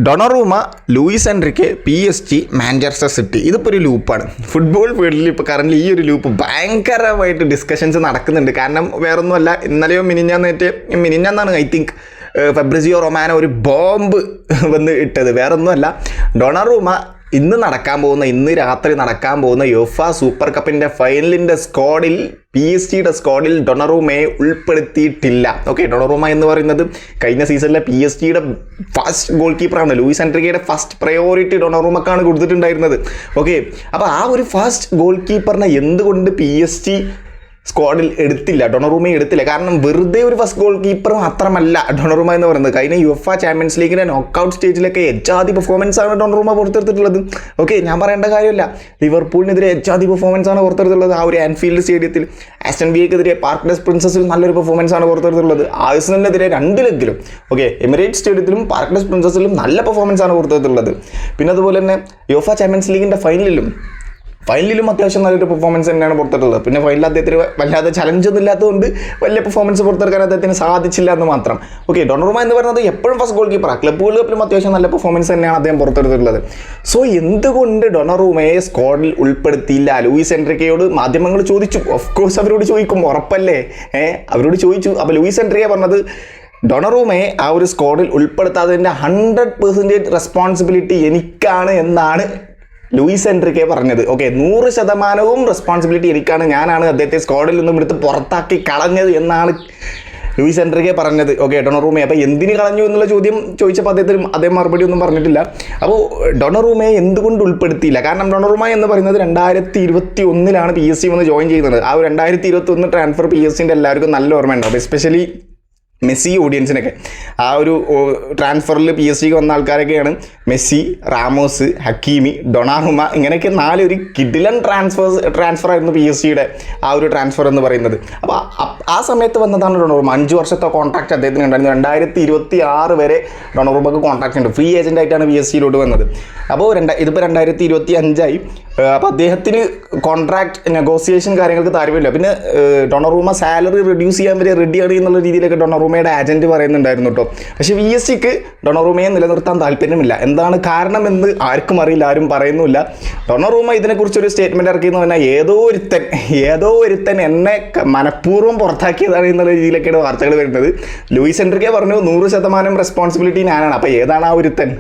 ഡൊണറൂമ, Luis എൻറിക്കെ, PSG, Manchester city. ഇതിപ്പോൾ ഒരു ലൂപ്പാണ്. ഫുട്ബോൾ ഫീൽഡിൽ ഇപ്പോൾ കറൻറ്റ്ലി ഈ ഒരു ലൂപ്പ് ഭയങ്കരമായിട്ട് ഡിസ്കഷൻസ് നടക്കുന്നുണ്ട്. കാരണം വേറൊന്നുമല്ല, ഇന്നലെയോ മിനിഞ്ഞാന്നാണ് ഐ തിങ്ക് ഫെബ്രിസിയോ റൊമാനോ ഒരു ബോംബ് വന്ന് ഇട്ടത്. വേറൊന്നുമല്ല, ഡൊണറൂമ ഇന്ന് രാത്രി നടക്കാൻ പോകുന്ന യുഫ സൂപ്പർ കപ്പിൻ്റെ ഫൈനലിൻ്റെ സ്ക്വാഡിൽ PSG സ്ക്വാഡിൽ ഡൊണറൂമയെ ഉൾപ്പെടുത്തിയിട്ടില്ല. ഓക്കെ, ഡൊണറൂമ എന്ന് പറയുന്നത് കഴിഞ്ഞ സീസണിലെ PSG ഫസ്റ്റ് ഗോൾ കീപ്പറാണ്. ലൂയിസ് എൻറിക്കയുടെ ഫസ്റ്റ് പ്രയോറിറ്റി ഡൊണറൂമക്കാണ് കൊടുത്തിട്ടുണ്ടായിരുന്നത്. ഓക്കെ, അപ്പോൾ ആ ഒരു ഫസ്റ്റ് ഗോൾ കീപ്പറിനെ എന്തുകൊണ്ട് PSG സ്ക്വാഡിൽ ഡൊണറൂമയെ എടുത്തില്ല? കാരണം വെറുതെ ഒരു ഫസ്റ്റ് ഗോൾ കീപ്പർ മാത്രമല്ല ഡൊണറൂമ എന്ന് പറയുന്നത്. കഴിഞ്ഞ യുഫ ചാമ്പ്യൻസ് ലീഗിൻ്റെ നോക്കൗട്ട് സ്റ്റേജിലൊക്കെ എജ്ജാതി പെർഫോമൻസ് ആണ് ഡൊണറൂമ പുറത്തെടുത്തിട്ടുള്ളത്. ഓക്കെ, ഞാൻ പറയേണ്ട കാര്യമില്ല, ലിവർപൂളിനെതിരെ എജ്ജാതി പെർഫോമൻസ് ആണ് പുറത്തെടുത്തുള്ളത്. ആ ഒരു ആൻഫീൽഡ് സ്റ്റേഡിയത്തിൽ ആസ്റ്റൺ വില്ലയ്ക്കെതിരെ പാർക്ക് പ്രിൻസസിൽ നല്ലൊരു പെർഫോമൻസ് ആണ് പുറത്തെടുത്തുള്ളത്. ആഴ്സണലിനെതിരെ 2 ലെഗിലും എമിറേറ്റ്സ് സ്റ്റേഡിയത്തിലും പാർക്ക് പ്രിൻസസിലും നല്ല പെർഫോമൻസ് ആണ് പുറത്തെടുത്തുള്ളത്. പിന്നെ അതുപോലെ തന്നെ യുഫ ചാമ്പ്യൻസ് ലീഗിൻ്റെ ഫൈനലിലും അത്യാവശ്യം നല്ലൊരു പെർഫോമൻസ് തന്നെയാണ് പുറത്തെടുത്തത്. പിന്നെ ഫൈനലിൽ അദ്ദേഹത്തിന് വല്ലാതെ ചലഞ്ചൊന്നും ഇല്ലാത്തതുകൊണ്ട് വലിയ പെർഫോമൻസ് പുറത്തെടുക്കാൻ അദ്ദേഹത്തിന് സാധിച്ചില്ല എന്ന് മാത്രം. ഓക്കെ, ഡൊണറൂമ എന്ന് പറയുന്നത് എപ്പോഴും ഫസ്റ്റ് ഗോൾ കീപ്പറാണ്. ക്ലബ് വേൾഡ് കപ്പിലും അത്യാവശ്യം നല്ല പെർഫോമൻസ് തന്നെയാണ് അദ്ദേഹം പുറത്തെടുത്തിട്ടുള്ളത്. സോ എന്തുകൊണ്ട് ഡൊണറൂമയെ സ്ക്വാഡിൽ ഉൾപ്പെടുത്തിയില്ല? ലൂയിസ് എൻറിക്കയോട് മാധ്യമങ്ങൾ ചോദിച്ചു. ഓഫ് കോഴ്സ് അവരോട് ചോദിക്കും, ഉറപ്പല്ലേ? അവരോട് ചോദിച്ചു. അപ്പോൾ ലൂയിസ് എൻറിക്ക പറഞ്ഞത് ഡൊണറൂമയെ ആ ഒരു സ്ക്വാഡിൽ ഉൾപ്പെടുത്താത്തതിൻ്റെ 100% റെസ്പോൺസിബിലിറ്റി എനിക്കാണ് എന്നാണ് ലൂയിസ് എൻറിക്കെ പറഞ്ഞത്. ഓക്കെ, 100% റെസ്പോൺസിബിലിറ്റി എനിക്കാണ്, ഞാനാണ് അദ്ദേഹത്തെ സ്ക്വാഡിൽ നിന്നും എടുത്ത് പുറത്താക്കി കളഞ്ഞത് എന്നാണ് ലൂയിസ് എൻറിക്കെ പറഞ്ഞത്. ഓക്കെ, ഡൊണറൂമയെ അപ്പോൾ എന്തിന് കളഞ്ഞു എന്നുള്ള ചോദ്യം ചോദിച്ചപ്പോൾ അദ്ദേഹം മറുപടി ഒന്നും പറഞ്ഞിട്ടില്ല. അപ്പോൾ ഡൊണറൂമയെ എന്തുകൊണ്ട് ഉൾപ്പെടുത്തിയില്ല? കാരണം ഡൊണറൂമ എന്ന് പറയുന്നത് 2021 PSG വന്ന് ജോയിൻ ചെയ്യുന്നത്. ആ ഒരു 2021 ട്രാൻസ്ഫർ PSG എല്ലാവർക്കും നല്ല ഓർമ്മയുണ്ടാവും, എസ്പെഷ്യലി മെസ്സി ഓഡിയൻസിനൊക്കെ. ആ ഒരു ട്രാൻസ്ഫറിൽ PSG വന്ന ആൾക്കാരൊക്കെയാണ് മെസ്സി, റാമോസ്, ഹക്കീമി, ഡൊണാറുമ, ഇങ്ങനെയൊക്കെ 4 കിഡിലൻ ട്രാൻസ്ഫർ ആയിരുന്നു PSG ആ ഒരു ട്രാൻസ്ഫർ എന്ന് പറയുന്നത്. അപ്പോൾ ആ സമയത്ത് വന്നതാണ് ഡൊണാറുമ. 5 വർഷത്തെ കോൺട്രാക്ട് അദ്ദേഹത്തിന് ഉണ്ടായിരുന്നു. 2026 വരെ ഡൊണാറുമക്ക് കോൺട്രാക്ട് ഉണ്ട്. ഫ്രീ ഏജൻ്റ് ആയിട്ടാണ് PSG വന്നത്. അപ്പോൾ ഇതിപ്പോൾ 2025 അപ്പോൾ അദ്ദേഹത്തിന് കോൺട്രാക്ട് നെഗോസിയേഷൻ കാര്യങ്ങൾക്ക് താല്പര്യമില്ല. പിന്നെ ഡൊണറൂമ സാലറി റിഡ്യൂസ് ചെയ്യാൻ വരെ റെഡിയാണ് എന്നുള്ള രീതിയിലൊക്കെ ഡൊണറൂമയുടെ ഏജൻറ്റ് പറയുന്നുണ്ടായിരുന്നു കേട്ടോ. പക്ഷേ PSG ഡൊണറൂമയെ നിലനിർത്താൻ താല്പര്യമില്ല. എന്താണ് കാരണമെന്ന് ആർക്കും അറിയില്ല, ആരും പറയുന്നുമില്ല. ഡൊണറൂമ ഇതിനെക്കുറിച്ചൊരു സ്റ്റേറ്റ്മെൻറ്റ് ഇറക്കിയെന്ന് പറഞ്ഞാൽ ഏതോ ഒരുത്തൻ എന്നെ മനഃപൂർവ്വം പുറത്താക്കിയതാണ് എന്നുള്ള രീതിയിലൊക്കെയാണ് വാർത്തകൾ വരുന്നത്. ലൂയിസ് എൻറിക്കെ പറഞ്ഞു 100% റെസ്പോൺസിബിലിറ്റി ഞാനാണ്. അപ്പോൾ ഏതാണ് ആ ഒരുത്തൻ?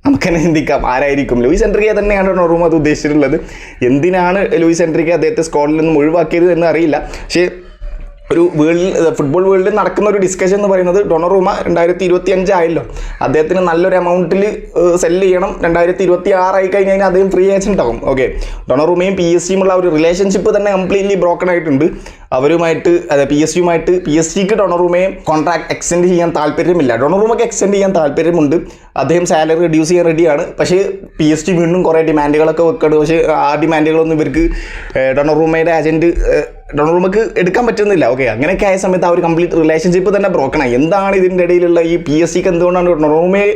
നമുക്കെന്നെ ചിന്തിക്കാം ആരായിരിക്കും. ലൂയിസ് എൻറിക്കെ തന്നെയാണ് ഡൊണറൂമ അത് ഉദ്ദേശിച്ചിട്ടുള്ളത്. എന്തിനാണ് ലൂയിസ് എൻറിക്കെ അദ്ദേഹത്തെ സ്ക്വാഡിൽ നിന്നും ഒഴിവാക്കിയത് എന്ന് അറിയില്ല. പക്ഷേ ഒരു ഫുട്ബോൾ വേൾഡിൽ നടക്കുന്ന ഒരു ഡിസ്കഷൻ എന്ന് പറയുന്നത് ഡൊണറൂമ 2025 ആയല്ലോ, അദ്ദേഹത്തിന് നല്ലൊരു എമൗണ്ടിൽ സെല്ല് ചെയ്യണം. 2026 ആയി കഴിഞ്ഞ് കഴിഞ്ഞാൽ അദ്ദേഹം ഫ്രീ ഏജൻറ്റ് ആവും. ഓക്കെ, ഡൊണറൂമയും PSG ഉള്ള ഒരു റിലേഷൻഷിപ്പ് തന്നെ കംപ്ലീറ്റ്ലി ബ്രോക്കൺ ആയിട്ടുണ്ട്. അവരുമായിട്ട് PSG ഡൊണറൂമയെ കോൺട്രാക്ട് എക്സ്റ്റെൻഡ് ചെയ്യാൻ താല്പര്യമില്ല. ഡൊണറൂമയ്ക്ക് എക്സ്റ്റെൻഡ് ചെയ്യാൻ താല്പര്യമുണ്ട്. അദ്ദേഹം സാലറി റെഡ്യൂസ് ചെയ്യാൻ റെഡിയാണ്. പക്ഷേ PSG വീണ്ടും കുറേ ഡിമാൻഡുകളൊക്കെ വെക്കുന്നുണ്ട്. പക്ഷേ ആ ഡിമാൻഡുകളൊന്നും ഇവർക്ക് ഡൊണറൂമയുടെ ഡൊണറൂമക്ക് എടുക്കാൻ പറ്റുന്നില്ല. ഓക്കെ, അങ്ങനെയൊക്കെ ആയ സമയത്ത് ആ ഒരു കംപ്ലീറ്റ് റിലേഷൻഷിപ്പ് തന്നെ ബ്രോക്കണായി. എന്താണ് ഇതിൻ്റെ ഇടയിലുള്ള ഈ PSG എന്തുകൊണ്ടാണ് ഡൊണറൂമയെ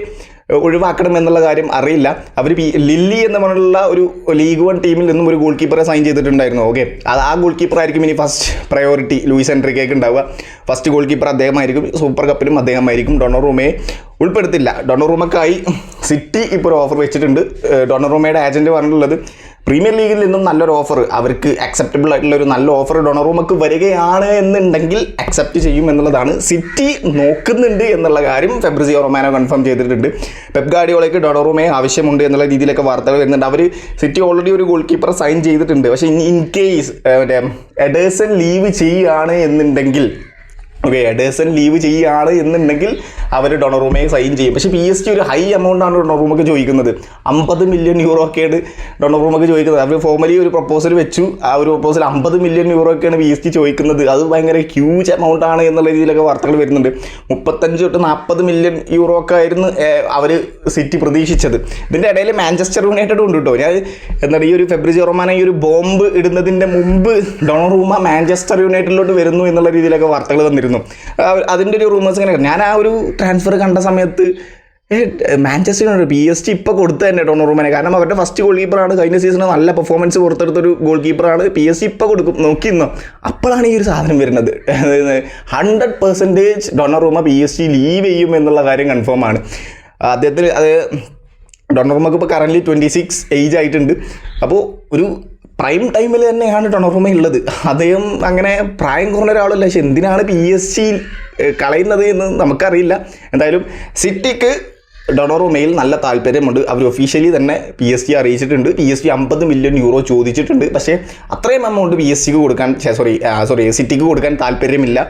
ഒഴിവാക്കണം എന്നുള്ള കാര്യം അറിയില്ല. അവർ ലില്ലി എന്ന് പറഞ്ഞുള്ള ഒരു ലീഗ് 1 ടീമിൽ നിന്നും ഒരു ഗോൾ കീപ്പറെ സൈൻ ചെയ്തിട്ടുണ്ടായിരുന്നു. ഓക്കെ, ആ ഗോൾ കീപ്പർ ആയിരിക്കും ഇനി ഫസ്റ്റ് പ്രയോറിറ്റി ലൂയിസ് എൻറിക്കയ്ക്ക് ഉണ്ടാവുക. ഫസ്റ്റ് ഗോൾ കീപ്പർ അദ്ദേഹമായിരിക്കും. സൂപ്പർ കപ്പിലും അദ്ദേഹമായിരിക്കും. ഡൊണറൂമയെ ഉൾപ്പെടുത്തില്ല. ഡൊണറൂമക്കായി സിറ്റി ഇപ്പോൾ ഒരു ഓഫർ വെച്ചിട്ടുണ്ട്. ഡൊണറൂമയുടെ ഏജൻറ്റ് പറഞ്ഞിട്ടുള്ളത് പ്രീമിയർ ലീഗിൽ നിന്നും നല്ലൊരു ഓഫർ, അവർക്ക് അക്സെപ്റ്റബിൾ ആയിട്ടുള്ള ഒരു നല്ല ഓഫർ ഡൊണറൂമക്ക് വരികയാണ് എന്നുണ്ടെങ്കിൽ അക്സെപ്റ്റ് ചെയ്യും എന്നുള്ളതാണ്. സിറ്റി നോക്കുന്നുണ്ട് എന്നുള്ള കാര്യം ഫെബ്രിസിയോ റൊമാനോ കൺഫേം ചെയ്തിട്ടുണ്ട്. പെപ് ഗാർഡിയോളയ്ക്ക് ഡൊണറൂമയെ ആവശ്യമുണ്ട് എന്നുള്ള രീതിയിലൊക്കെ വാർത്തകൾ വരുന്നുണ്ട്. അവർ സിറ്റി ഓൾറെഡി ഒരു ഗോൾ കീപ്പറെ സൈൻ ചെയ്തിട്ടുണ്ട്. പക്ഷേ ഇൻ കേസ് എഡേഴ്സൺ ലീവ് ചെയ്യുകയാണ് എന്നുണ്ടെങ്കിൽ അവർ ഡൊണറൂമയെ സൈൻ ചെയ്യും. പക്ഷേ PSG ഒരു ഹൈ എമൗണ്ടാണ് ഡൊണറൂമക്ക് ചോദിക്കുന്നത്. 50 മില്യൺ യൂറോ ഒക്കെയാണ് ഡൊണറൂമക്ക് ചോദിക്കുന്നത്. അവർ ഫോർമലി ഒരു പ്രപ്പോസൽ വെച്ചു. ആ ഒരു പ്രപ്പോസൽ 50 മില്യൺ യൂറോ ഒക്കെയാണ് PSG ചോദിക്കുന്നത്. അത് ഭയങ്കര ഹ്യൂജ് എമൗണ്ട് ആണ് എന്നുള്ള രീതിയിലൊക്കെ വാർത്തകൾ വരുന്നുണ്ട്. 35 തൊട്ട് 40 മില്യൺ യൂറോ ഒക്കെ ആയിരുന്നു അവർ സിറ്റി പ്രതീക്ഷിച്ചത്. ഇതിൻ്റെ ഇടയിൽ മാഞ്ചസ്റ്റർ യുണൈറ്റഡ് ഉണ്ട് കേട്ടോ. എന്താണ് ഈ ഒരു ഫെബ്രിസിയോ റൊമാനോ ഈ ഒരു ബോംബ് ഇടുന്നതിൻ്റെ മുമ്പ് ഡൊണറൂമ മാഞ്ചസ്റ്റർ യുണൈറ്റഡിലോട്ട് വരുന്നു എന്നുള്ള രീതിയിലൊക്കെ വാർത്തകൾ വന്നിരുന്നു. അതിൻ്റെ ഒരു റൂമേഴ്സ് ഇങ്ങനെ. ഞാൻ ആ ഒരു ട്രാൻസ്ഫർ കണ്ട സമയത്ത് മാഞ്ചസ്റ്റർ PSG ഇപ്പോൾ കൊടുത്തു തന്നെ ഡൊണറൂമനെ. കാരണം അവരുടെ ഫസ്റ്റ് ഗോൾ കീപ്പറാണ്. കഴിഞ്ഞ സീസണിൽ നല്ല പെർഫോമൻസ് പുറത്തെടുത്തൊരു ഗോൾ കീപ്പറാണ്. PSG ഇപ്പോൾ കൊടുക്കും നോക്കിയിരുന്നോ. അപ്പോഴാണ് ഈ ഒരു സാധനം വരുന്നത്. 100% ഡൊണറൂമ PSG ലീവ് ചെയ്യും എന്നുള്ള കാര്യം കൺഫേം ആണ്. അദ്ദേഹത്തിന് അത് ഡൊണറുമക്ക് ഇപ്പോൾ കറൻ്റ് 26 ഏജ് ആയിട്ടുണ്ട്. അപ്പോൾ ഒരു പ്രൈം ടൈമിൽ തന്നെയാണ് ഡൊണറുമ ഉള്ളത്. അദ്ദേഹം അങ്ങനെ പ്രായം കുറഞ്ഞ ഒരാളല്ല. പക്ഷെ എന്തിനാണ് PSG കളയുന്നത് എന്ന് നമുക്കറിയില്ല. എന്തായാലും സിറ്റിക്ക് ഡൊണറുമയിൽ നല്ല താല്പര്യമുണ്ട്. അവർ ഒഫീഷ്യലി തന്നെ PSG അറിയിച്ചിട്ടുണ്ട്. PSG 50 മില്യൺ യൂറോ ചോദിച്ചിട്ടുണ്ട്. പക്ഷേ അത്രയും എമൗണ്ട് PSG കൊടുക്കാൻ സിറ്റിക്ക് കൊടുക്കാൻ താല്പര്യമില്ല.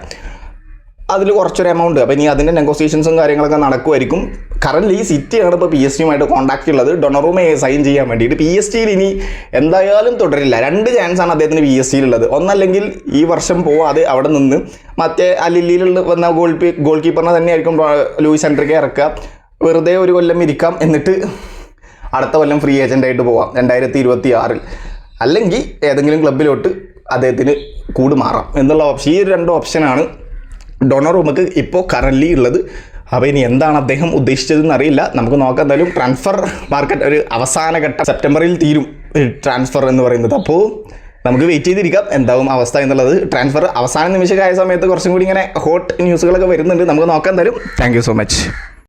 അതിൽ കുറച്ചൊരു എമൗണ്ട്. അപ്പോൾ ഇനി അതിൻ്റെ നെഗോസിയേഷൻസും കാര്യങ്ങളൊക്കെ നടക്കുമായിരിക്കും. കറൻ്റ് സിറ്റിയാണ് ഇപ്പോൾ PSG കോൺടാക്റ്റ് ഉള്ളത് ഡൊണറുമയെ സൈൻ ചെയ്യാൻ വേണ്ടിയിട്ട്. PSG ഇനി എന്തായാലും തുടരില്ല. 2 ചാൻസാണ് അദ്ദേഹത്തിന് PSG ഉള്ളത്. ഒന്നല്ലെങ്കിൽ ഈ വർഷം പോവാതെ അവിടെ നിന്ന് മറ്റേ അലില്ലിയിൽ വന്ന ഗോൾ കീപ്പറിനെ തന്നെയായിരിക്കും ലൂയിസ് എൻറിക്കെ ഇറക്കുക. വെറുതെ ഒരു കൊല്ലം ഇരിക്കാം, എന്നിട്ട് അടുത്ത കൊല്ലം ഫ്രീ ഏജൻ്റായിട്ട് പോവാം 2026. അല്ലെങ്കിൽ ഏതെങ്കിലും ക്ലബിലോട്ട് അദ്ദേഹത്തിന് മാറാം എന്നുള്ള ഓപ്ഷൻ. ഈ 2 ഓപ്ഷനാണ് ഡൊണറുമക്ക് ഇപ്പോൾ കറൻ്റ് ഉള്ളത്. അപ്പോൾ ഇനി എന്താണ് അദ്ദേഹം ഉദ്ദേശിച്ചതെന്ന് അറിയില്ല. നമുക്ക് നോക്കാം. എന്തായാലും ട്രാൻസ്ഫർ മാർക്കറ്റ് ഒരു അവസാന ഘട്ടം സെപ്റ്റംബറിൽ തീരും ട്രാൻസ്ഫർ എന്ന് പറയുന്നത്. അപ്പോൾ നമുക്ക് വെയിറ്റ് ചെയ്തിരിക്കാം എന്താവും അവസ്ഥ എന്നുള്ളത്. ട്രാൻസ്ഫർ അവസാന നിമിഷമായ സമയത്ത് കുറച്ചും കൂടി ഇങ്ങനെ ഹോട്ട് ന്യൂസുകളൊക്കെ വരുന്നുണ്ട്. നമുക്ക് നോക്കാം എന്തായാലും. Thank you so much.